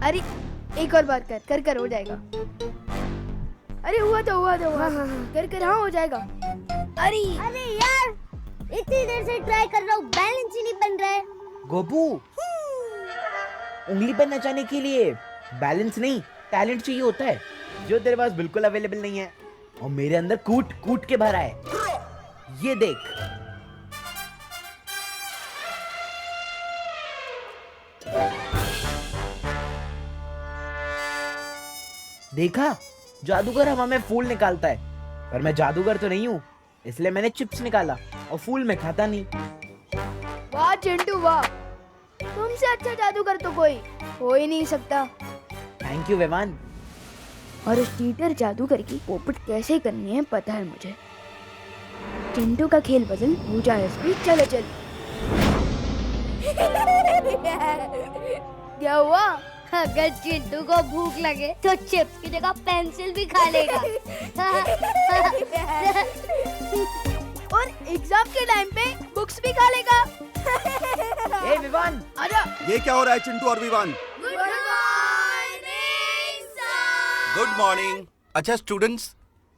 अरे एक और बार कर कर कर हो जाएगा। अरे हुआ तो हुआ। कर कर हाँ हो जाएगा। अरे यार इतनी देर से ट्राई कर रहा हूँ, बैलेंस ही नहीं बन रहा है। गोपू, उंगली पर नचाने के लिए बैलेंस नहीं टैलेंट चाहिए होता है, जो तेरे पास बिल्कुल अवेलेबल नहीं है। और मेरे अंदर कूट कूट के भरा है, ये देख। देखा, जादूगर हवा में फूल निकालता है, पर मैं जादूगर तो नहीं हूँ, इसलिए मैंने चिप्स निकाला और फूल में खाता नहीं। वाह चिंटू वाह, तुमसे अच्छा जादूगर तो कोई हो ही नहीं सकता। Thank you Vivaan. और उस चीटर जादूगर की पोपट कैसे करनी है पता है मुझे। चिंटू का खेल बदल हो जाए स्पीड। चलो चल। क्या हुआ? अगर चिंटू को भूख लगे तो चिप्स की जगह पेंसिल भी खा लेगा। और एग्जाम के टाइम पे बुक्स भी खा लेगा। ए विवान, आजा। ये क्या हो रहा है चिंटू और Vivaan? Good morning sir. Good morning. अच्छा स्टूडेंट्स,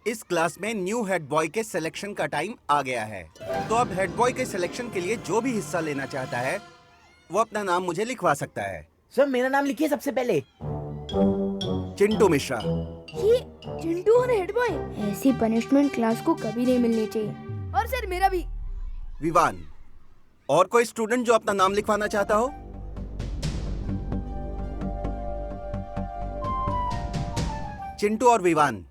इस क्लास में न्यू हेड बॉय के सिलेक्शन का टाइम आ गया है। तो अब हेड बॉय के सिलेक्शन के लिए जो भी हिस्सा लेना चाहता है वो अपना नाम मुझे लिखवा सकता है। सर मेरा नाम लिखिए सबसे पहले। चिंटू मिश्रा। ये चिंटू और हेड बॉय, ऐसी पनिशमेंट क्लास को कभी नहीं मिलनी चाहिए। और सर मेरा भी। विवान। और कोई स्टूडेंट जो अपना नाम लिखवाना चाहता हो? चिंटू और विवान,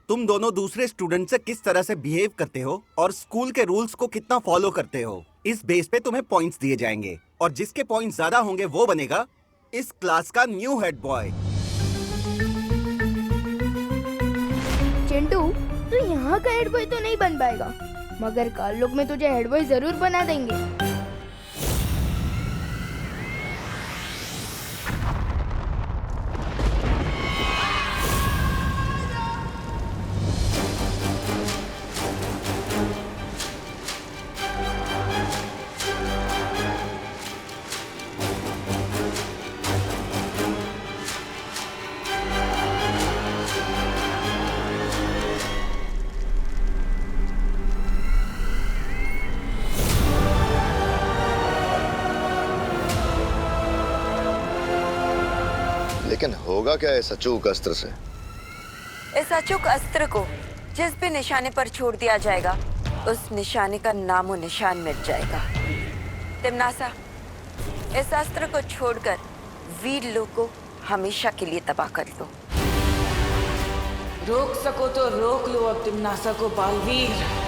तुम दोनों दूसरे स्टूडेंट से किस तरह से बिहेव करते हो और स्कूल के रूल्स को कितना फॉलो करते हो, इस बेस पे तुम्हें पॉइंट्स दिए जाएंगे और जिसके पॉइंट्स ज्यादा होंगे वो बनेगा इस क्लास का न्यू हेड बॉय। चिंटू तू यहाँ का हेड बॉय तो नहीं बन पाएगा, मगर काल में तुझे हेड बॉय जरूर बना देंगे। लेकिन होगा क्या इस अचूक अस्त्र से? इस अचूक अस्त्र को जिस भी निशाने पर छोड़ दिया जाएगा उस निशाने का नामो निशान मिट जाएगा। तिम्नासा, इस अस्त्र को छोड़कर वीर लोग को हमेशा के लिए तबाह कर दो। रोक सको तो रोक लो अब तिम्नासा को बालवीर।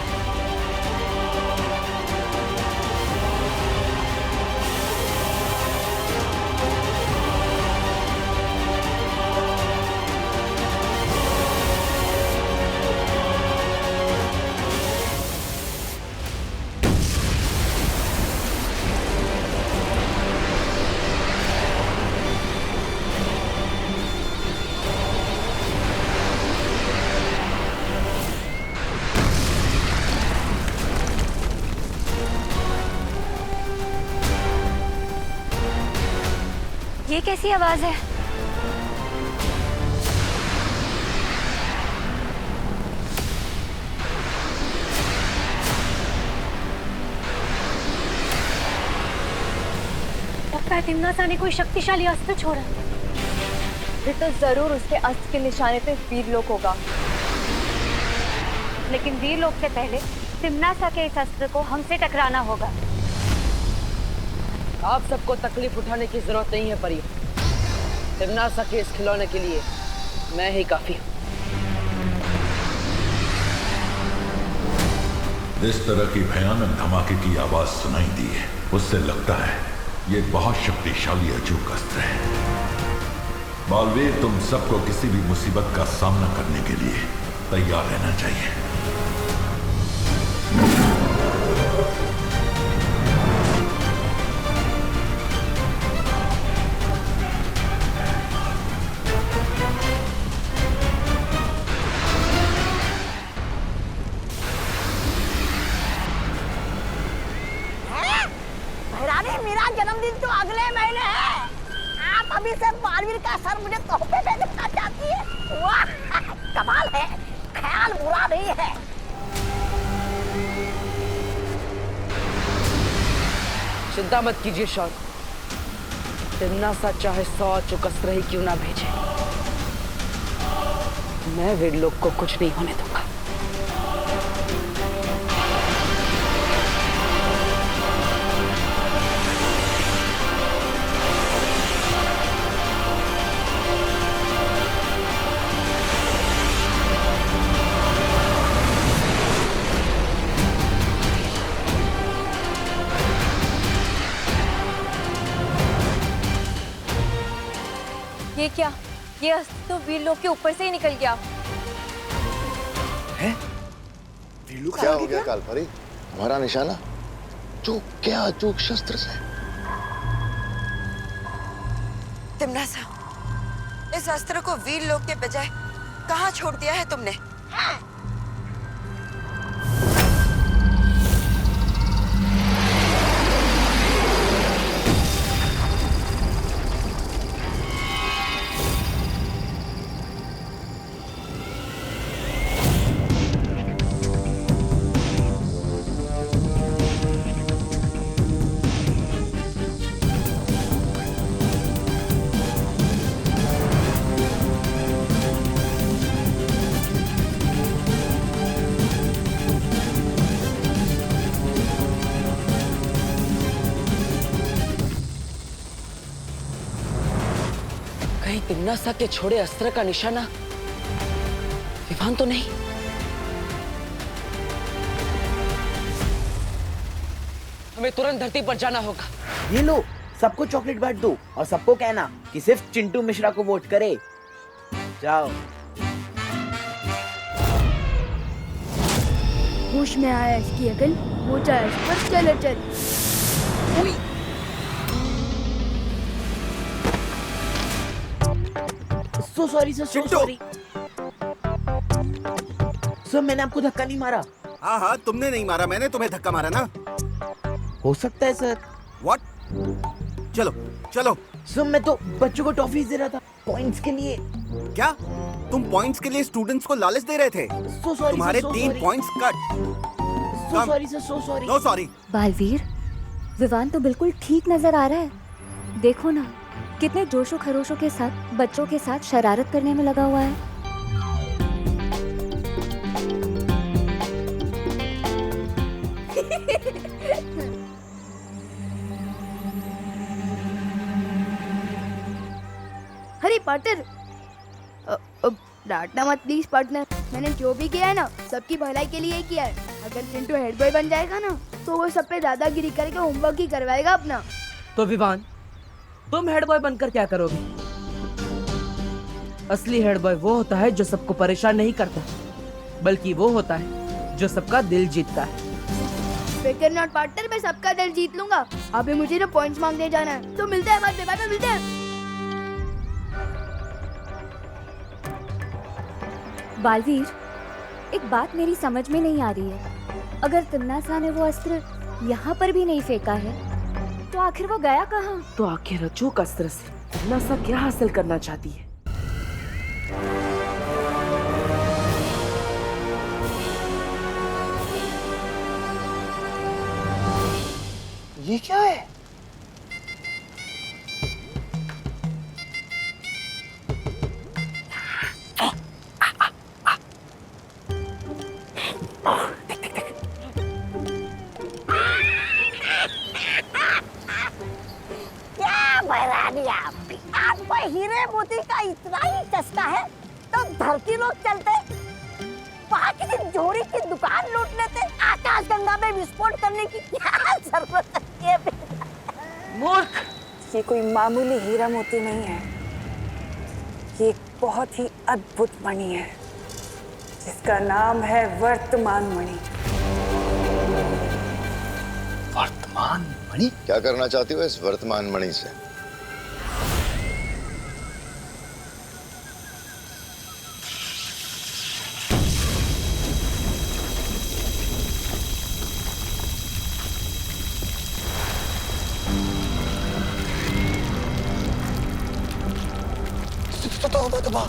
ये कैसी आवाज है? लगता है तिम्नासा ने कोई शक्तिशाली अस्त्र छोड़ा। फिर तो जरूर उसके अस्त्र के निशाने पे वीरलोक होगा, लेकिन वीरलोक से पहले तिम्नासा के इस अस्त्र को हमसे टकराना होगा। आप सबको तकलीफ उठाने की जरूरत नहीं है परी। तिम्नासा के इस खिलौने के लिए मैं ही काफी हूँ। इस तरह की भयानक धमाके की आवाज सुनाई दी है, उससे लगता है ये बहुत शक्तिशाली अचूक अस्त्र है। बालवीर, तुम सबको किसी भी मुसीबत का सामना करने के लिए तैयार रहना चाहिए। मेरा जन्मदिन तो अगले महीने है। आप अभी से बालवीर का सर मुझे तोहफे में देना चाहती है। वाह, कमाल है, ख्याल बुरा नहीं है। चिंता मत कीजिए शॉन, तिम्नासा चाहे 100 अचूक अस्त्र ही क्यों ना भेजे, मैं वीरलोक को कुछ नहीं होने दूंगा। ये क्या? ये अस्त्र तो वीरलोक के ऊपर से ही निकल गया। है? क्या हो गया कालपरी? हमारा निशाना चूक क्या? चूक शस्त्र से। तिम्नासा, इस अस्त्र को वीरलोक के बजाय कहाँ छोड़ दिया है तुमने? कहीं तिम्नासा के छोड़े अस्त्र का निशाना विवान तो नहीं? हमें तुरंत धरती पर जाना होगा। ये लो, सबको चॉकलेट बांट दो और सबको कहना कि सिर्फ चिंटू मिश्रा को वोट करे। जाओ। होश में आया इसकी अकल, वो चाहे इस पर चले चल। सो sorry sir, so sorry sir, मैंने आपको धक्का नहीं मारा। हाँ हाँ, तुमने नहीं मारा, मैंने तुम्हें धक्का मारा ना। हो सकता है सर। व्हाट? चलो चलो। सर मैं तो बच्चों को टॉफीज दे रहा था पॉइंट्स के लिए। क्या तुम पॉइंट्स के लिए स्टूडेंट्स को लालच दे रहे थे? सो सॉरी, तुम्हारे so 3 sorry. Points cut. So sorry sir, so sorry. No sorry. Baalveer, Vivaan तो बिल्कुल ठीक नजर आ रहा है। देखो ना, कितने जोशो खरोशों के साथ बच्चों के साथ शरारत करने में लगा हुआ है। अरे पार्टनर, डांटना मत प्लीज पार्टनर। मैंने जो भी किया है ना, सबकी भलाई के लिए ही किया है। अगर चिंटू हेड बॉय बन जाएगा ना, तो वो सब पे दादागिरी करके होमवर्क ही करवाएगा अपना। तो विवान, तुम हेड बॉय बनकर क्या करोगे? असली हेड बॉय वो होता है जो सबको परेशान नहीं करता, बल्कि वो होता है जो सबका दिल जीतता है। फिकर नॉट पार्टनर, मैं सबका दिल जीत लूंगा। अभी मुझे ना पॉइंट्स मांगने जाना है, तो मिलते हैं बाद में, बाद में मिलते हैं। बालवीर, एक बात मेरी समझ में नहीं आ रही है। अगर तिम्नासा ने वो अस्त्र यहाँ पर भी नहीं फेंका है, तो आखिर वो गया कहाँ? तो आखिर अचूक अस्त्र से तिम्नासा क्या हासिल करना चाहती है? ये क्या है? क्या बैरानी आपको हीरे मोती का इतना ही चस्का है तो धरती लोग चलते, वहाँ किसी जोड़ी की दुकान लूट लेते, आकाश गंगा में विस्फोट करने की क्या जरूरत है? मूर्ख! ये कोई मामूली हीरा मोती नहीं है, ये एक बहुत ही अद्भुत मणि है जिसका नाम है वर्तमान मणि। वर्तमान मणि? क्या करना चाहती हो इस वर्तमान मणि से? तौबा तौबा।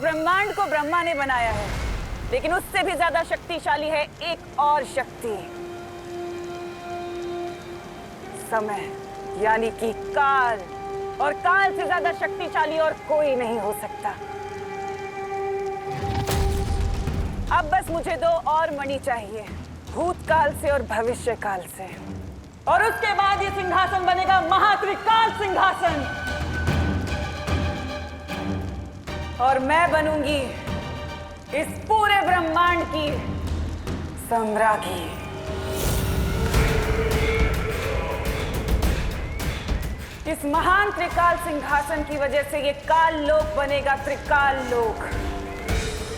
ब्रह्मांड को ब्रह्मा ने बनाया है, लेकिन उससे भी ज्यादा शक्तिशाली है एक और शक्ति, समय, यानी कि काल। और काल से ज्यादा शक्तिशाली और कोई नहीं हो सकता। अब बस मुझे 2 और मणि चाहिए, भूतकाल से और भविष्य काल से, और उसके बाद ये सिंहासन बनेगा महात्रिकाल सिंहासन, और मैं बनूंगी इस पूरे ब्रह्मांड की सम्राज्ञी। इस महान त्रिकाल सिंहासन की वजह से ये काल लोक बनेगा त्रिकाल लोक।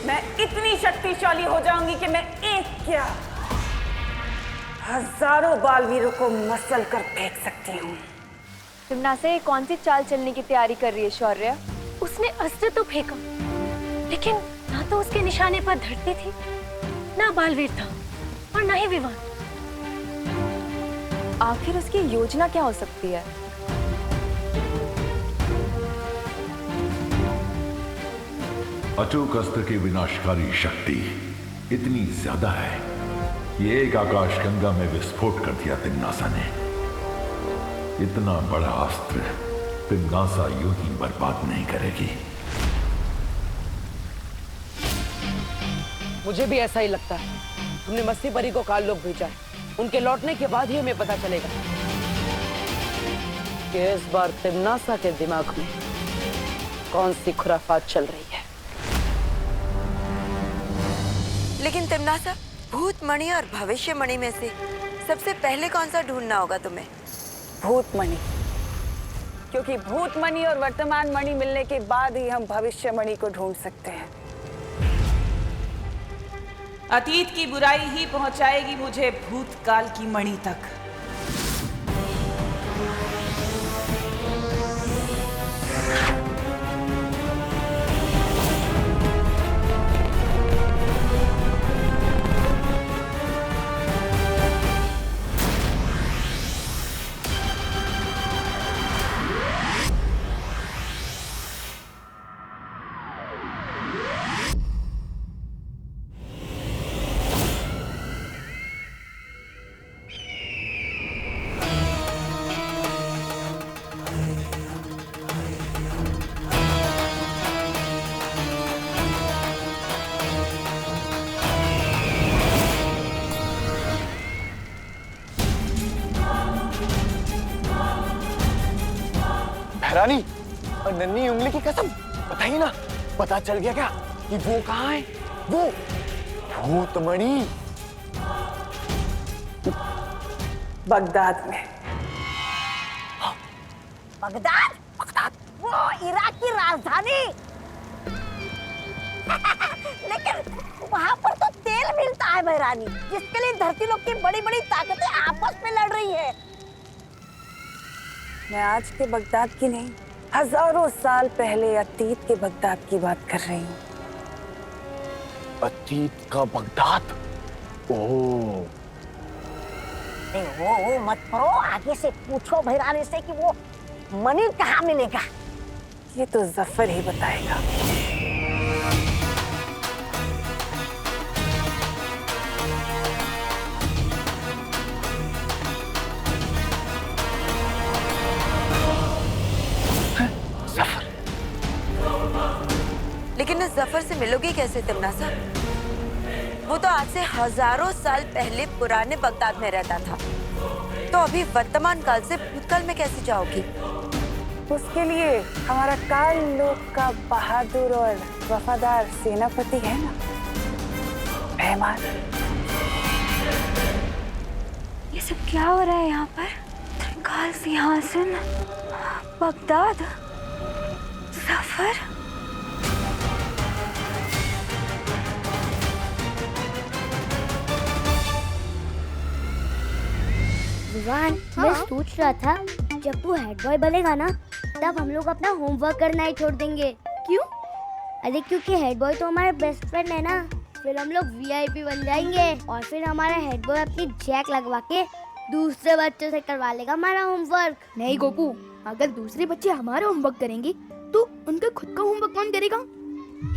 मैं इतनी शक्तिशाली हो जाऊंगी कि मैं एक क्या हजारों बालवीरों को मसल कर फेंक सकती हूँ। तिम्नासा कौन सी चाल चलने की तैयारी कर रही है शौर्य? उसने अस्त्र तो फेंका, लेकिन ना तो उसके निशाने पर धरती थी, ना बालवीर था, और ना ही विवान। आखिर उसकी योजना क्या हो सकती है? अचूक अस्त्र की विनाशकारी शक्ति इतनी ज्यादा है, ये एक आकाशगंगा में विस्फोट कर दिया तिम्नासा ने। इतना बड़ा अस्त्र तिम्नासा यूं ही बर्बाद नहीं करेगी। मुझे भी ऐसा ही लगता है। तुमने मस्ती परी को काल लोक भेजा है, उनके लौटने के बाद ही हमें पता चलेगा कि इस बार तिम्नासा के दिमाग में कौन सी खुराफात चल रही है। लेकिन तिम्नासा, भूत मणि और भविष्य मणि में से सबसे पहले कौन सा ढूंढना होगा तुम्हें? भूत मणि। क्योंकि भूत मणि और वर्तमान मणि मिलने के बाद ही हम भविष्य मणि को ढूंढ सकते हैं। अतीत की बुराई ही पहुंचाएगी मुझे भूतकाल की मणि तक। रानी और नन्ही उंगली की कसम, बताइए ना, पता चल गया क्या कि वो कहाँ है? वो भूतमणि बगदाद में। बगदाद? बगदाद वो इराक की राजधानी। लेकिन वहाँ पर तो तेल मिलता है बहरानी, जिसके लिए धरती लोग की बड़ी बड़ी ताकतें आपस में लड़ रही है। मैं आज के बगदाद की नहीं, हजारों साल पहले अतीत के बगदाद की बात कर रही हूँ। अतीत का बगदाद? ओह, वो मत करो, आगे से पूछो भैरानी से कि वो मणि कहाँ मिलेगा। ये तो जफर ही बताएगा। लेकिन इस जफर से मिलोगी कैसे तिमनासा? वो तो आज से हजारों साल पहले पुराने बगदाद में रहता था, तो अभी वर्तमान काल से भूतकाल में कैसे जाओगी? उसके लिए हमारा काल लोक का बहादुर और वफादार सेनापति है ना, मेहमान। ये सब क्या हो रहा है यहाँ पर? त्रिकाल सिंहासन, बगदाद, सफर। विवान, मैं सोच रहा था जब तू हेड बॉय बनेगा ना, तब हम लोग अपना होमवर्क करना ही छोड़ देंगे। क्यों? अरे क्योंकि हेड बॉय तो हमारे बेस्ट फ्रेंड है ना, फिर हम लोग वीआईपी बन जाएंगे और फिर हमारा हेड बॉय अपनी जैक लगवा के दूसरे बच्चों से करवा लेगा हमारा होमवर्क। नहीं गोपू, अगर दूसरे बच्चे हमारा होमवर्क करेंगे तो उनका खुद का होमवर्क कौन करेगा?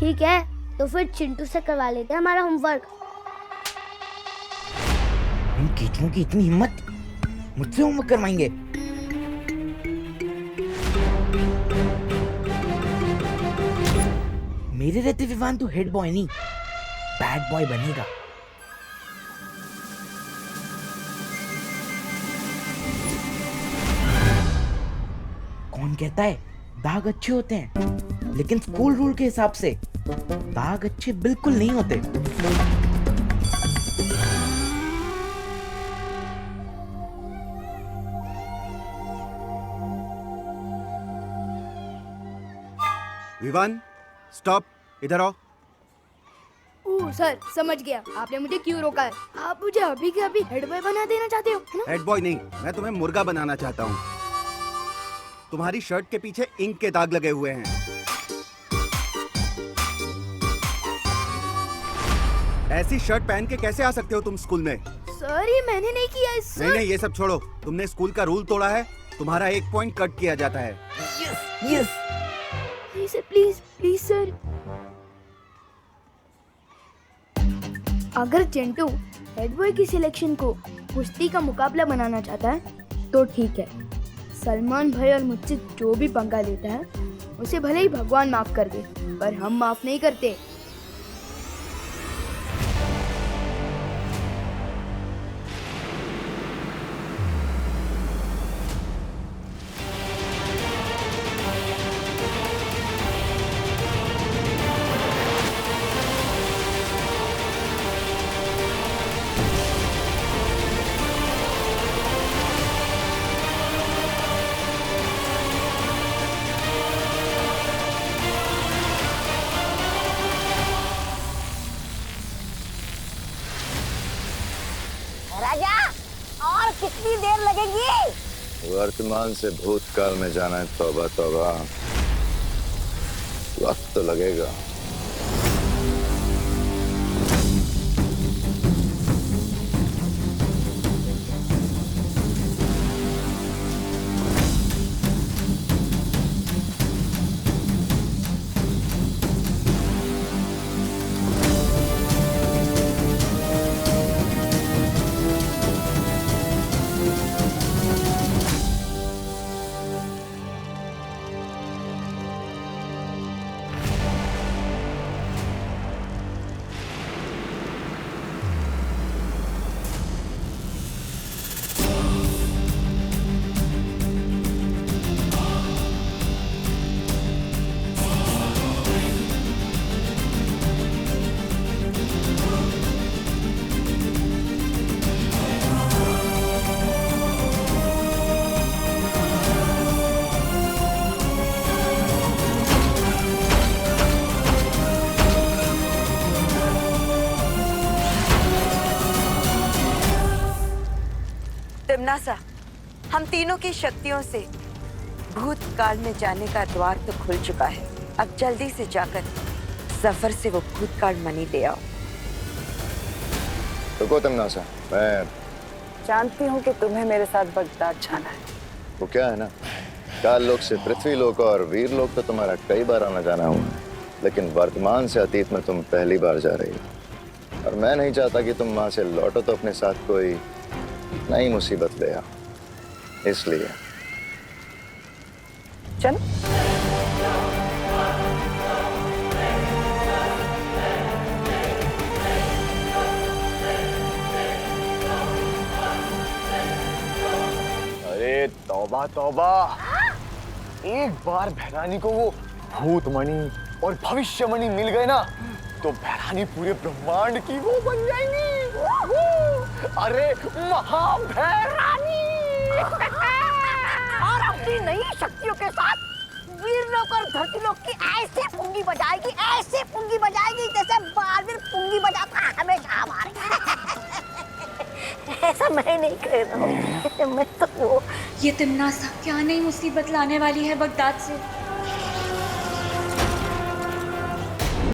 ठीक है, तो फिर चिंटू से करवा लेते हैं हमारा होमवर्क। इन कीचुओं की इतनी हिम्मत, मुझसे होमवर्क करवाएंगे? मेरे रहते विवान तो हेड बॉय नहीं, बैड बॉय बनेगा। कौन कहता है दाग अच्छे होते हैं? लेकिन स्कूल रूल के हिसाब से दाग अच्छे बिल्कुल नहीं होते। विवान, स्टॉप, इधर आओ। ओह सर, समझ गया आपने मुझे क्यों रोका है। आप मुझे अभी के अभी हेड बॉय बना देना चाहते हो, है ना? हेड बॉय नहीं, मैं तुम्हें मुर्गा बनाना चाहता हूँ। तुम्हारी शर्ट के पीछे इंक के दाग लगे हुए हैं। ऐसी शर्ट पहन के कैसे आ सकते हो तुम स्कूल में? सर, ये मैंने नहीं किया है सर। नहीं, ये सब छोड़ो। तुमने स्कूल का रूल तोड़ा है, तुम्हारा 1 पॉइंट कट किया जाता है। Yes sir, please please sir. अगर चिंटू हेड बॉय की सिलेक्शन को कुश्ती का मुकाबला बनाना चाहता है तो ठीक है। सलमान भाई और मुझसे जो भी पंगा लेता है उसे भले ही भगवान माफ कर दे, पर हम माफ नहीं करते। वर्तमान से भूतकाल में जाना है, तौबा तौबा, वक्त तो लगेगा। तिम्नासा, हम तीनों की शक्तियों से भूतकाल में जाने का द्वार तो खुल चुका है। अब जल्दी से जाकर जफर से वो भूतकाल मणि ले आओ। रुको तिम्नासा, मैं जानती हूँ कि तुम्हें मेरे साथ बगदाद जाना है। वो क्या है ना, काल लोक से पृथ्वी लोक और वीर लोक तो तुम्हारा कई बार आना जाना हुआ है, लेकिन वर्तमान से अतीत में तुम पहली बार जा रही हो। और मैं नहीं चाहता कि तुम वहां से लौटो तो अपने साथ कोई नई मुसीबत ले आओ, इसलिए चल। अरे तौबा तौबा, एक बार भैरानी को वो भूतमणि और भविष्यमणि मिल गए ना, तो भैरानी पूरे ब्रह्मांड की वो बन जाएंगी। अरे महाभैरानी। और अपनी नई शक्तियों के साथ वीरलोक और धरतीलोक की ऐसे पुंगी बजाएगी, ऐसे पुंगी बजाएगी जैसे बालवीर पुंगी बजाता है हमेशा हमारे। ऐसा मैं नहीं कह रहा हूँ, मैं तो वो। ये तिम्नासा क्या नई मुसीबत लाने वाली है बगदाद से।